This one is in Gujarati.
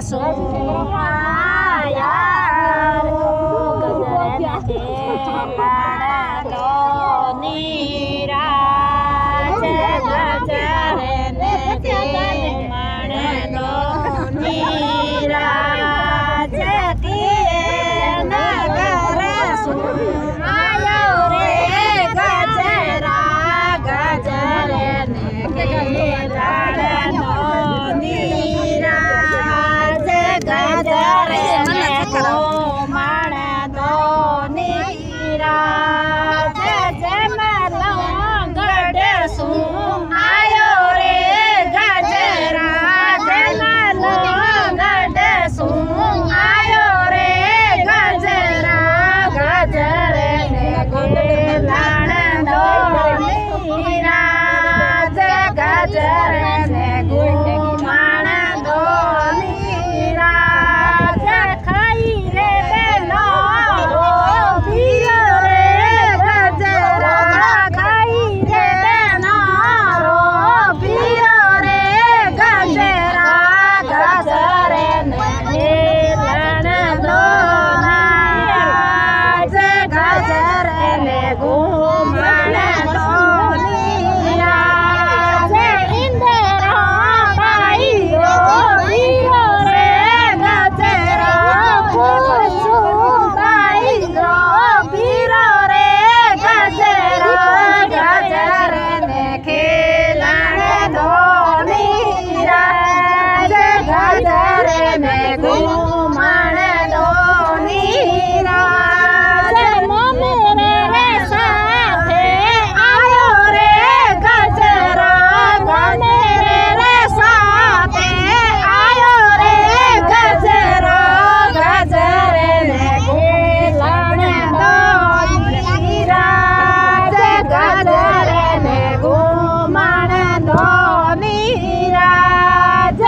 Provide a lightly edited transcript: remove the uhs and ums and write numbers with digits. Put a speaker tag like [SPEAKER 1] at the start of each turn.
[SPEAKER 1] સુમાયા ગજરાડો નીરાજ ગજરે ને માણેનો નીરાજ કીએ નગર સુમાયો રે ગજરા ગજરે ને ગજરાડો નીરાજ ગજરે ને માણેનો નીરાજ જમલો ગઢ સુમાયો રે ગજરા જમલો ગઢ સુમાયો રે ગજરા ગજરે ને ગુલાણો નીરાજ ગજરે ને ગુમાણો નીરાજ ખાઈ રે બેનો ભીરો રે ગજરા ખાઈ રે બેનો ભીરો રે ગજરા ગજરે ને નીરાણો નીરાજ ગજરે ને ગુમાણો નીરાજ ઇન્દરા ભાઈ ભીરો રે ગજરા કુસુમભાઈ ભીરો રે ગજરા ગજરે ને ખેલાણો નીરાજ ગજરે ને ગુમાણો નીરાજ મમેરે રે સાથે આયો રે ગજરા મમેરે રે સાથે આયો રે ગજરા ગજરે ને ખેલાણો નીરાજ ગજરે ને ગુમાણો નીરાજ